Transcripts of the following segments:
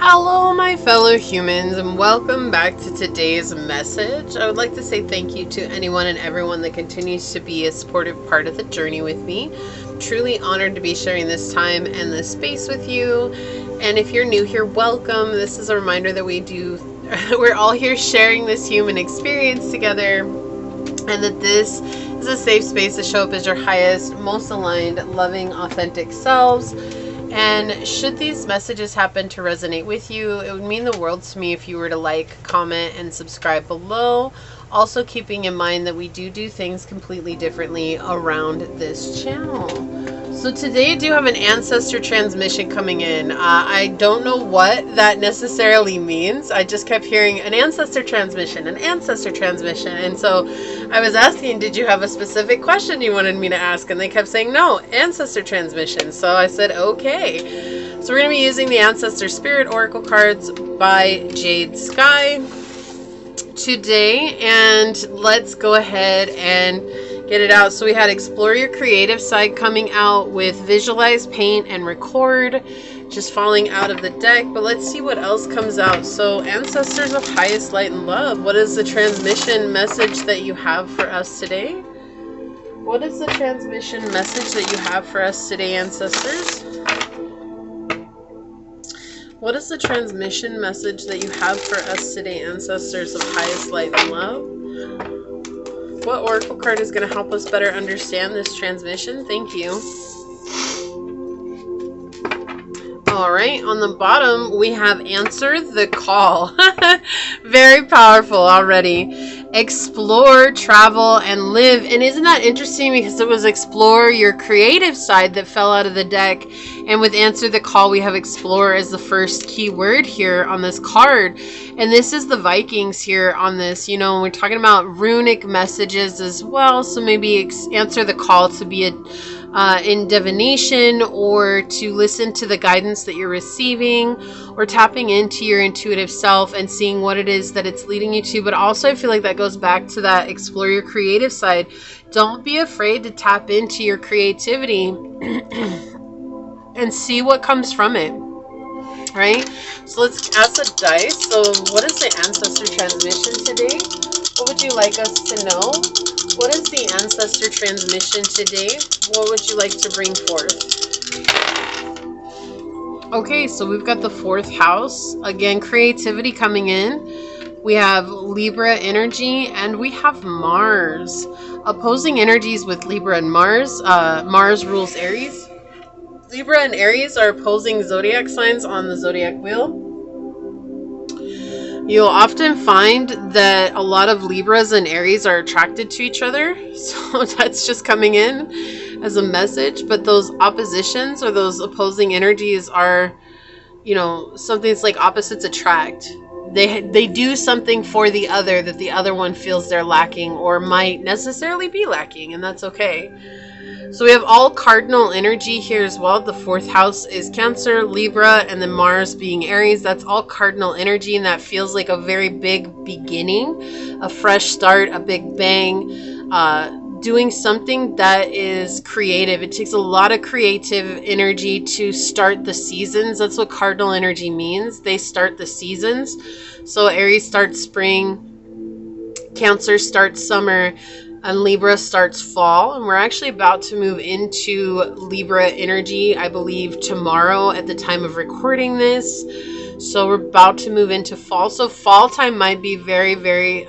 Hello, my fellow humans, and welcome back to today's message. I would like to say thank you to anyone and everyone that continues to be a supportive part of the journey with me. Truly honored to be sharing this time and this space with you. And if you're new here, welcome. This is a reminder that we're all here sharing this human experience together, and that this is a safe space to show up as your highest, most aligned, loving, authentic selves. And should these messages happen to resonate with you, it would mean the world to me if you were to like, comment, and subscribe below. Also keeping in mind that we do things completely differently around this channel. So today I do have an ancestor transmission coming in. I don't know what that necessarily means. I just kept hearing an ancestor transmission, and so I was asking, did you have a specific question you wanted me to ask? And they kept saying, no, ancestor transmission. So I said, okay. So we're going to be using the Ancestor Spirit Oracle cards by Jade Sky today, and let's go ahead and get it out. So we had explore your creative side coming out with visualize, paint, and record, just falling out of the deck. But let's see what else comes out. So ancestors of highest light and love, what is the transmission message that you have for us today? What is the transmission message that you have for us today, ancestors? What is the transmission message that you have for us today, ancestors of highest light and love? What oracle card is going to help us better understand this transmission? Thank you. Alright, on the bottom we have answer the call. Very powerful already. Explore, travel, and live. And isn't that interesting, because it was explore your creative side that fell out of the deck, and with answer the call we have explore as the first key word here on this card. And this is the Vikings here on this, you know, when we're talking about runic messages as well. So maybe answer the call to be in divination, or to listen to the guidance that you're receiving, or tapping into your intuitive self and seeing what it is that it's leading you to. But also I feel like that goes back to that explore your creative side. Don't be afraid to tap into your creativity and see what comes from it. Right? So let's ask the dice. So what is the ancestor transmission today? What would you like us to know? What is the ancestor transmission today? What would you like to bring forth? Okay, so we've got the 4th house. Again, creativity coming in. We have Libra energy, and we have Mars. Opposing energies with Libra and Mars. Mars rules Aries. Libra and Aries are opposing zodiac signs on the zodiac wheel. You'll often find that a lot of Libras and Aries are attracted to each other. So that's just coming in as a message. But those oppositions or those opposing energies are, you know, something's like opposites attract. They do something for the other that the other one feels they're lacking, or might necessarily be lacking, and that's okay. So we have all cardinal energy here as well. The 4th house is Cancer, Libra, and then Mars being Aries. That's all cardinal energy, and that feels like a very big beginning, a fresh start, a big bang, doing something that is creative. It takes a lot of creative energy to start the seasons. That's what cardinal energy means. They start the seasons. So Aries starts spring, Cancer starts summer, and Libra starts fall. And we're actually about to move into Libra energy, I believe, tomorrow at the time of recording this. So we're about to move into fall. So fall time might be very, very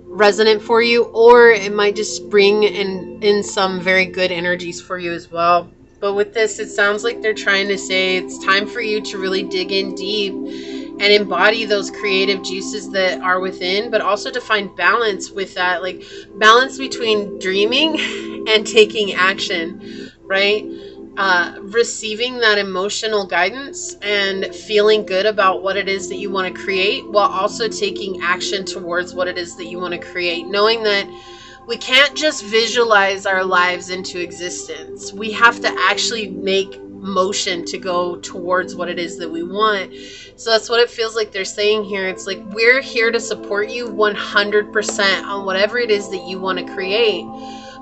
resonant for you, or it might just bring in some very good energies for you as well. But with this, it sounds like they're trying to say it's time for you to really dig in deep and embody those creative juices that are within, but also to find balance with that, like balance between dreaming and taking action, right? Receiving that emotional guidance and feeling good about what it is that you want to create, while also taking action towards what it is that you want to create, knowing that we can't just visualize our lives into existence. We have to actually make motion to go towards what it is that we want. So that's what it feels like they're saying here. It's like, we're here to support you 100% on whatever it is that you want to create.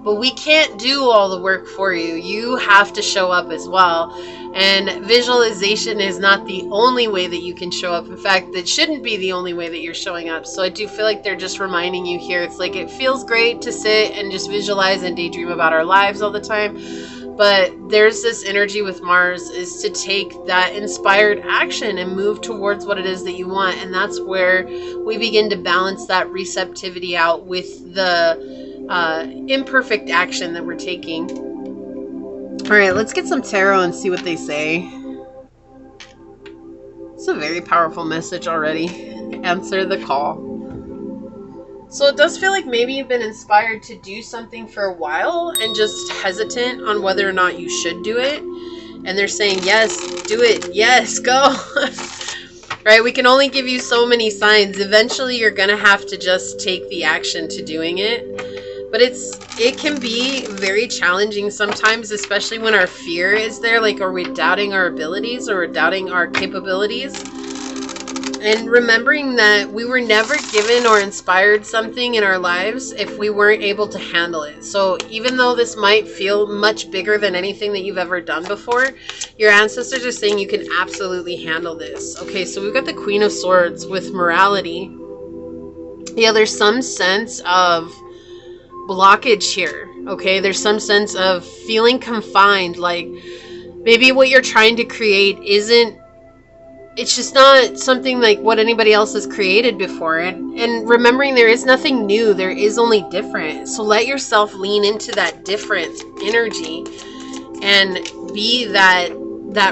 but we can't do all the work for you. You have to show up as well. And visualization is not the only way that you can show up. In fact, it shouldn't be the only way that you're showing up. So I do feel like they're just reminding you here. It's like, it feels great to sit and just visualize and daydream about our lives all the time. But there's this energy with Mars is to take that inspired action and move towards what it is that you want. And that's where we begin to balance that receptivity out with the imperfect action that we're taking. All right, let's get some tarot and see what they say. It's a very powerful message already. Answer the call. So it does feel like maybe you've been inspired to do something for a while and just hesitant on whether or not you should do it. And they're saying, yes, do it. Yes, go. Right? We can only give you so many signs. Eventually, you're going to have to just take the action to doing it. But it can be very challenging sometimes, especially when our fear is there. Like, are we doubting our abilities, or we're doubting our capabilities? And remembering that we were never given or inspired something in our lives if we weren't able to handle it. So even though this might feel much bigger than anything that you've ever done before, your ancestors are saying you can absolutely handle this. Okay, so we've got the Queen of Swords with morality. Yeah, there's some sense of blockage here. Okay, there's some sense of feeling confined, like maybe what you're trying to create it's just not something like what anybody else has created before. And remembering there is nothing new, there is only different. So let yourself lean into that different energy and be that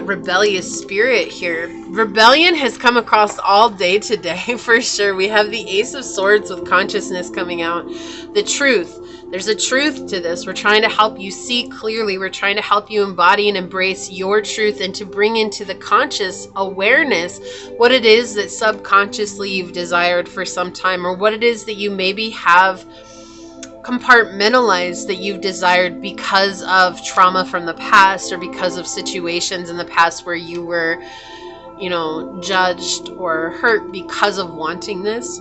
rebellious spirit here. Rebellion has come across all day today for sure. We have the Ace of Swords with consciousness coming out. The truth. There's a truth to this. We're trying to help you see clearly. We're trying to help you embody and embrace your truth and to bring into the conscious awareness what it is that subconsciously you've desired for some time, or what it is that you maybe have compartmentalized that you've desired because of trauma from the past, or because of situations in the past where you were, judged or hurt because of wanting this.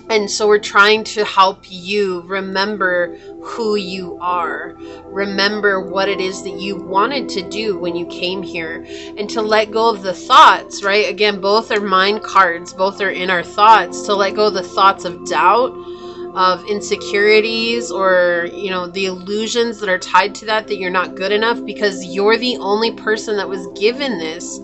And so we're trying to help you remember who you are. Remember what it is that you wanted to do when you came here. And to let go of the thoughts, right? Again, both are mind cards. Both are in our thoughts. To let go of the thoughts of doubt, of insecurities, or, the illusions that are tied to that you're not good enough, because you're the only person that was given this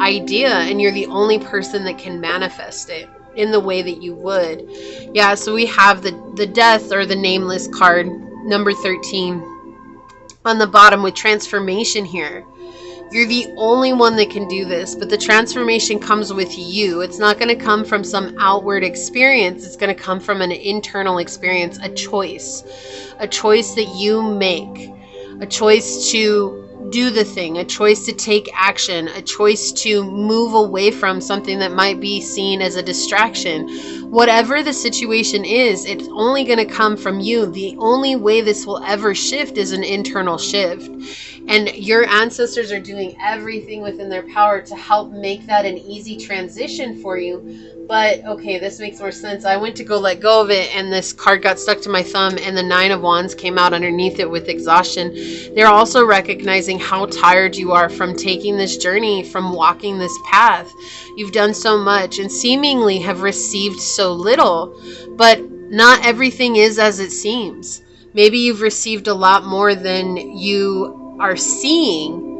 idea, and you're the only person that can manifest it in the way that you would. Yeah, so we have the death, or the nameless card, number 13 on the bottom, with transformation here. You're the only one that can do this, but the transformation comes with you. It's not going to come from some outward experience. It's going to come from an internal experience, a choice that you make, a choice to do the thing, a choice to take action, a choice to move away from something that might be seen as a distraction. Whatever the situation is, it's only going to come from you. The only way this will ever shift is an internal shift. And your ancestors are doing everything within their power to help make that an easy transition for you. But, okay, this makes more sense. I went to go let go of it, and this card got stuck to my thumb, and the 9 of Wands came out underneath it with exhaustion. They're also recognizing how tired you are from taking this journey, from walking this path. You've done so much and seemingly have received so little, but not everything is as it seems. Maybe you've received a lot more than you are seeing,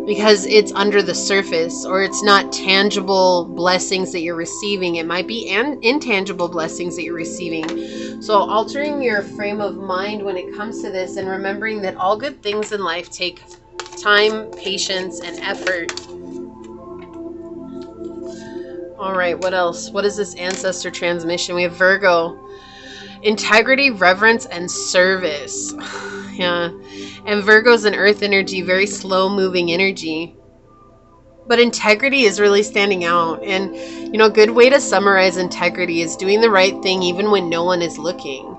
because it's under the surface, or it's not tangible blessings that you're receiving. It might be intangible blessings that you're receiving. So altering your frame of mind when it comes to this, and remembering that all good things in life take time, patience, and effort. All right, what else? What is this ancestor transmission? We have Virgo. Integrity, reverence, and service. Yeah. And Virgo's an earth energy, very slow moving energy. But integrity is really standing out. And, a good way to summarize integrity is doing the right thing even when no one is looking.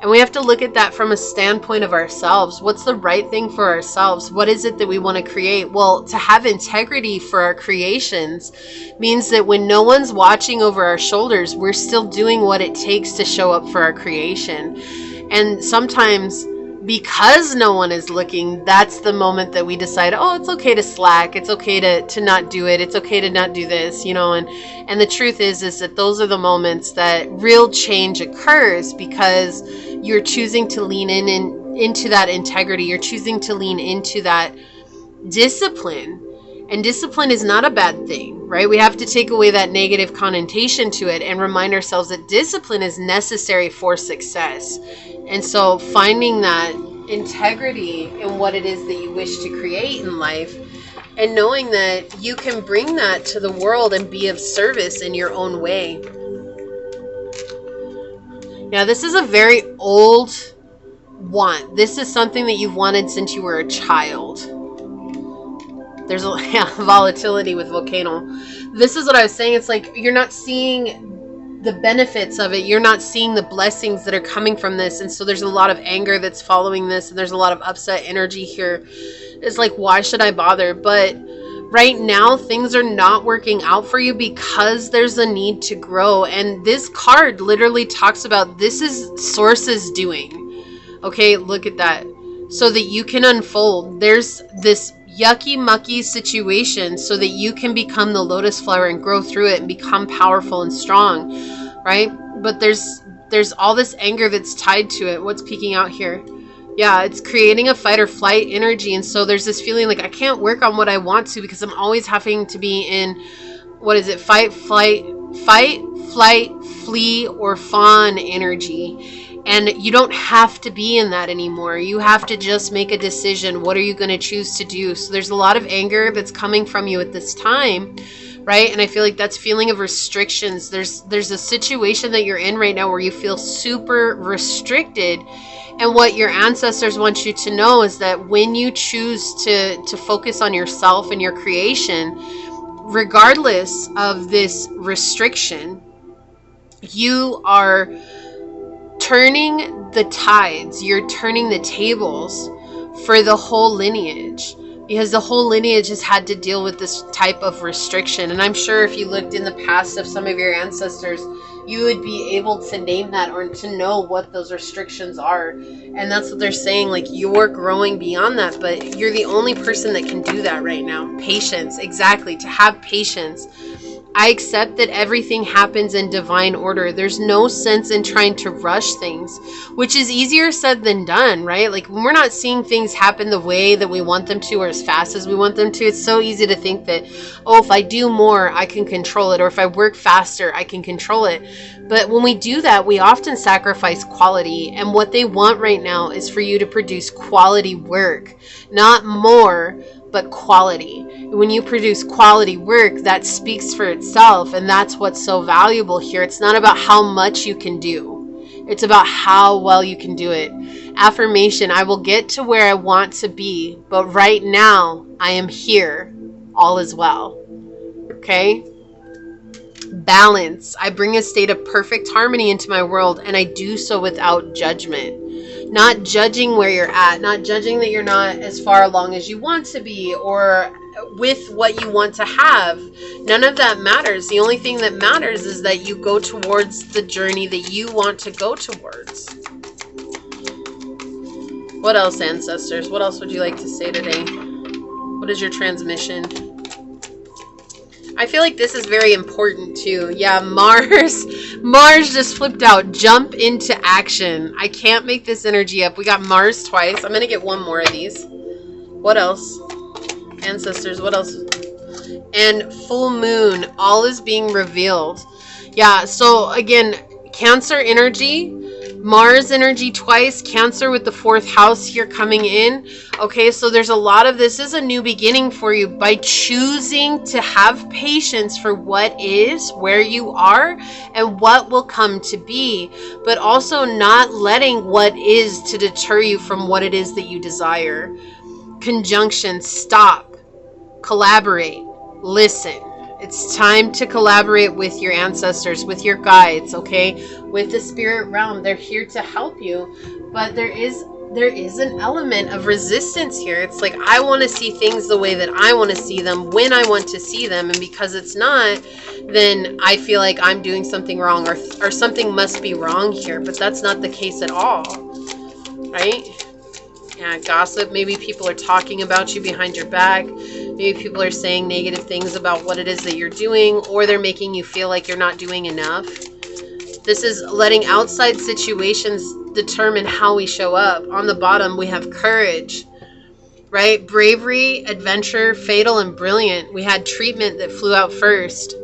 And we have to look at that from a standpoint of ourselves. What's the right thing for ourselves? What is it that we want to create? Well, to have integrity for our creations means that when no one's watching over our shoulders, we're still doing what it takes to show up for our creation. And sometimes because no one is looking, that's the moment that we decide, oh, it's okay to slack. It's okay to not do it. It's okay to not do this, you know, and the truth is that those are the moments that real change occurs, because you're choosing to lean into that integrity. You're choosing to lean into that discipline. And discipline is not a bad thing, right? We have to take away that negative connotation to it and remind ourselves that discipline is necessary for success. And so finding that integrity in what it is that you wish to create in life, and knowing that you can bring that to the world and be of service in your own way. Yeah, this is a very old want. This is something that you've wanted since you were a child. There's a volatility with volcano. This is what I was saying. It's like you're not seeing the benefits of it. You're not seeing the blessings that are coming from this. And so there's a lot of anger that's following this. And there's a lot of upset energy here. It's like, why should I bother? But right now, things are not working out for you because there's a need to grow. And this card literally talks about this is Source's doing. Okay, look at that. So that you can unfold. There's this yucky mucky situation so that you can become the lotus flower and grow through it and become powerful and strong, right? But there's all this anger that's tied to it. What's peeking out here? Yeah, it's creating a fight or flight energy. And so there's this feeling like I can't work on what I want to because I'm always having to be in, what is it? Fight, flight, flee, or fawn energy. And you don't have to be in that anymore. You have to just make a decision. What are you going to choose to do? So there's a lot of anger that's coming from you at this time, right? And I feel like that's feeling of restrictions. There's a situation that you're in right now where you feel super restricted. And what your ancestors want you to know is that when you choose to focus on yourself and your creation, regardless of this restriction, you are turning the tides, you're turning the tables for the whole lineage, because the whole lineage has had to deal with this type of restriction. And I'm sure if you looked in the past of some of your ancestors, you would be able to name that or to know what those restrictions are. And that's what they're saying, like you're growing beyond that, but you're the only person that can do that right now. Patience, exactly, to have patience. I accept that everything happens in divine order. There's no sense in trying to rush things, which is easier said than done, right? Like when we're not seeing things happen the way that we want them to or as fast as we want them to, it's so easy to think that, oh, if I do more, I can control it. Or if I work faster, I can control it. But when we do that, we often sacrifice quality. And what they want right now is for you to produce quality work, not more, but quality. When you produce quality work, that speaks for itself, and that's what's so valuable here. It's not about how much you can do. It's about how well you can do it. Affirmation: I will get to where I want to be, but right now I am here. All is well. Okay? Balance: I bring a state of perfect harmony into my world, and I do so without judgment. Not judging where you're at, not judging that you're not as far along as you want to be or with what you want to have. None of that matters. The only thing that matters is that you go towards the journey that you want to go towards. What else, ancestors? What else would you like to say today? What is your transmission? I feel like this is very important too. Yeah, Mars just flipped out. Jump into action. I can't make this energy up. We got Mars twice. I'm going to get one more of these. What else? Ancestors, what else? And full moon. All is being revealed. Yeah, so again, Cancer energy. Mars energy twice, Cancer with the 4th house here coming in. Okay, so there's a lot of this is a new beginning for you by choosing to have patience for what is, where you are, and what will come to be, but also not letting what is to deter you from what it is that you desire. Conjunction: stop, collaborate, listen. It's time to collaborate with your ancestors, with your guides, okay? With the spirit realm. They're here to help you. But there is an element of resistance here. It's like, I want to see things the way that I want to see them, when I want to see them. And because it's not, then I feel like I'm doing something wrong or something must be wrong here. But that's not the case at all, right? Yeah, gossip. Maybe people are talking about you behind your back. Maybe people are saying negative things about what it is that you're doing, or they're making you feel like you're not doing enough. This is letting outside situations determine how we show up. On the bottom, we have courage, right? Bravery, adventure, fatal, and brilliant. We had treatment that flew out first.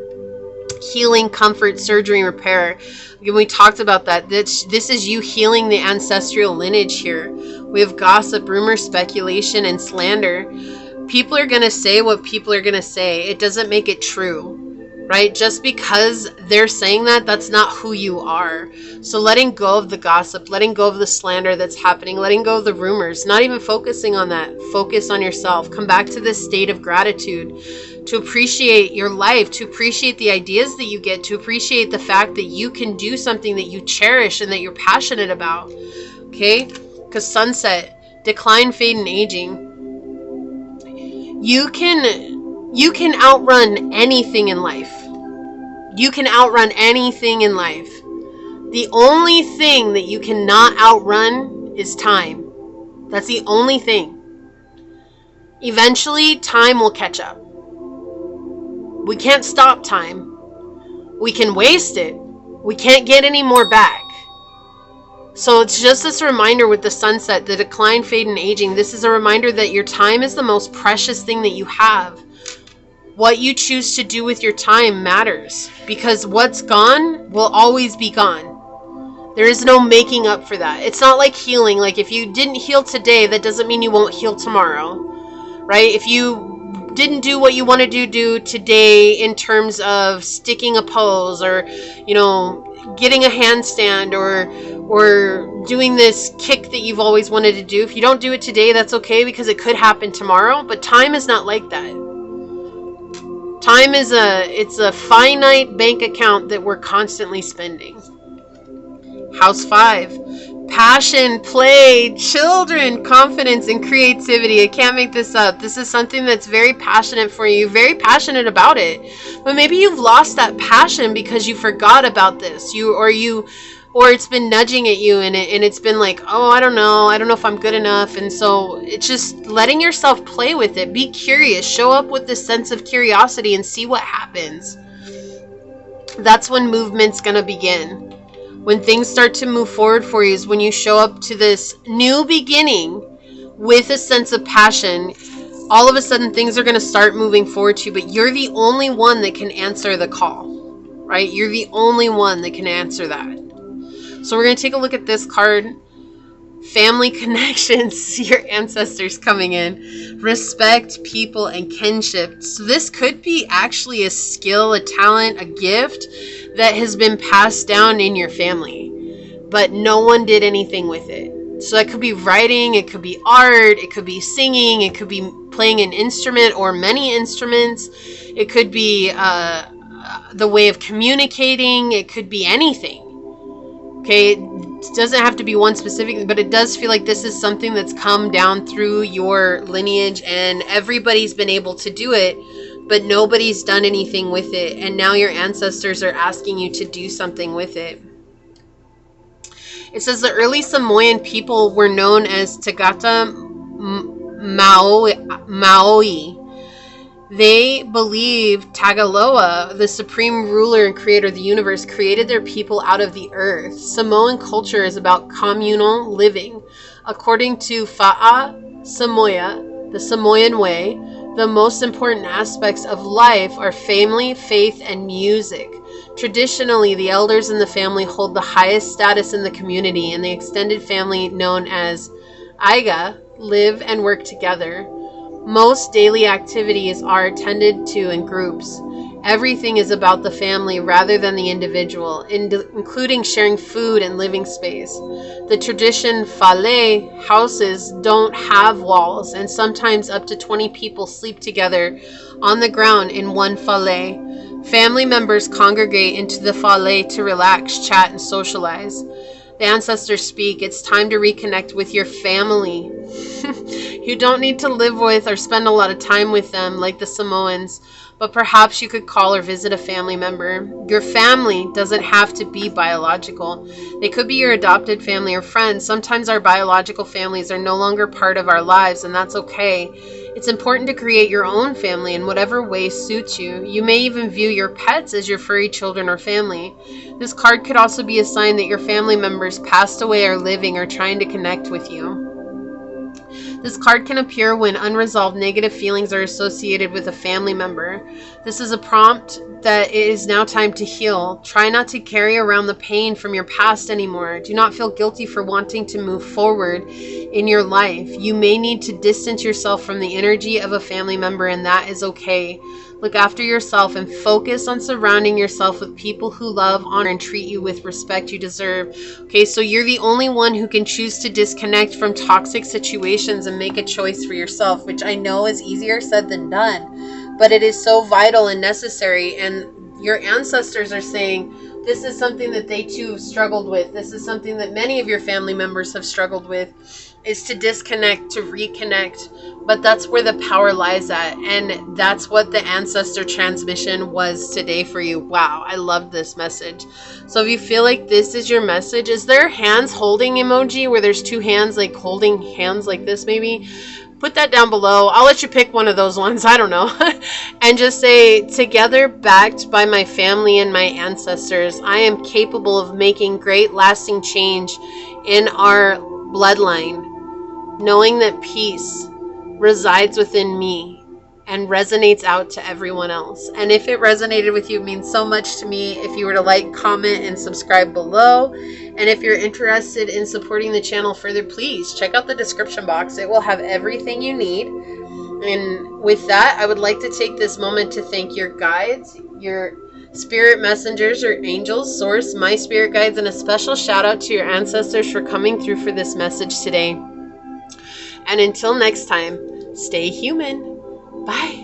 Healing, comfort, surgery, and repair. Again, we talked about that. This is you healing the ancestral lineage here. We have gossip, rumor, speculation, and slander. People are going to say what people are going to say. It doesn't make it true, right? Just because they're saying that, that's not who you are. So letting go of the gossip, letting go of the slander that's happening, letting go of the rumors, not even focusing on that. Focus on yourself. Come back to this state of gratitude, to appreciate your life, to appreciate the ideas that you get, to appreciate the fact that you can do something that you cherish and that you're passionate about. Okay? Because sunset, decline, fade, and aging. You can outrun anything in life. You can outrun anything in life. The only thing that you cannot outrun is time. That's the only thing. Eventually, time will catch up. We can't stop time. We can waste it. We can't get any more back. So it's just this reminder with the sunset, the decline, fade, and aging. This is a reminder that your time is the most precious thing that you have. What you choose to do with your time matters, because what's gone will always be gone. There is no making up for that. It's not like healing. Like if you didn't heal today, that doesn't mean you won't heal tomorrow, right? If you didn't do what you wanted to do today in terms of sticking a pose or, you know, getting a handstand or doing this kick that you've always wanted to do, if you don't do it today, that's okay, because it could happen tomorrow. But time is not like that. Time is it's a finite bank account that we're constantly spending. House 5. Passion, play, children, confidence, and creativity. I can't make this up. This is something that's very passionate for you, very passionate about it. But maybe you've lost that passion because you forgot about this. Or it's been nudging at you and it's been like, oh, I don't know if I'm good enough. And so it's just letting yourself play with it. Be curious. Show up with this sense of curiosity and see what happens. That's when movement's going to begin. When things start to move forward for you is when you show up to this new beginning with a sense of passion. All of a sudden things are going to start moving forward to you, but you're the only one that can answer the call, right? You're the only one that can answer that. So we're going to take a look at this card. Family connections, your ancestors coming in. Respect, people, and kinship. So this could be actually a skill, a talent, a gift that has been passed down in your family, but no one did anything with it. So that could be writing, it could be art, it could be singing, it could be playing an instrument or many instruments. It could be the way of communicating. It could be anything. Okay, it doesn't have to be one specific, but it does feel like this is something that's come down through your lineage and everybody's been able to do it, but nobody's done anything with it. And now your ancestors are asking you to do something with it. It says the early Samoan people were known as Tagata Maoi. They believe Tagaloa, the supreme ruler and creator of the universe, created their people out of the earth. Samoan culture is about communal living. According to Fa'a Samoa, the Samoan way, the most important aspects of life are family, faith, and music. Traditionally, the elders in the family hold the highest status in the community, and the extended family, known as Aiga, live and work together. Most daily activities are attended to in groups. Everything is about the family rather than the individual, including sharing food and living space. The tradition fale houses don't have walls, and sometimes up to 20 people sleep together on the ground in one fale. Family members congregate into the fale to relax, chat, and socialize. The ancestors speak. It's time to reconnect with your family. You don't need to live with or spend a lot of time with them like the Samoans, but perhaps you could call or visit a family member. Your family doesn't have to be biological. They could be your adopted family or friends. Sometimes our biological families are no longer part of our lives, and that's okay. It's important to create your own family in whatever way suits you. You may even view your pets as your furry children or family. This card could also be a sign that your family members passed away or living or trying to connect with you. This card can appear when unresolved negative feelings are associated with a family member. This is a prompt that it is now time to heal. Try not to carry around the pain from your past anymore. Do not feel guilty for wanting to move forward in your life. You may need to distance yourself from the energy of a family member, and that is okay. Look after yourself and focus on surrounding yourself with people who love, honor, and treat you with respect you deserve. Okay, so you're the only one who can choose to disconnect from toxic situations and make a choice for yourself, which I know is easier said than done, but it is so vital and necessary. And your ancestors are saying this is something that they too have struggled with. This is something that many of your family members have struggled with, is to disconnect, to reconnect. But that's where the power lies at. And that's what the ancestor transmission was today for you. Wow, I love this message. So if you feel like this is your message, is there hands holding emoji where there's two hands like holding hands like this maybe? Put that down below. I'll let you pick one of those ones. I don't know. And just say, together, backed by my family and my ancestors, I am capable of making great lasting change in our bloodline, knowing that peace resides within me and resonates out to everyone else. And if it resonated with you, it means so much to me if you were to like, comment, and subscribe below. And if you're interested in supporting the channel further, please check out the description box. It will have everything you need. And with that, I would like to take this moment to thank your guides, your spirit messengers, or angels, source, my spirit guides, and a special shout out to your ancestors for coming through for this message today. And until next time, stay human. Bye.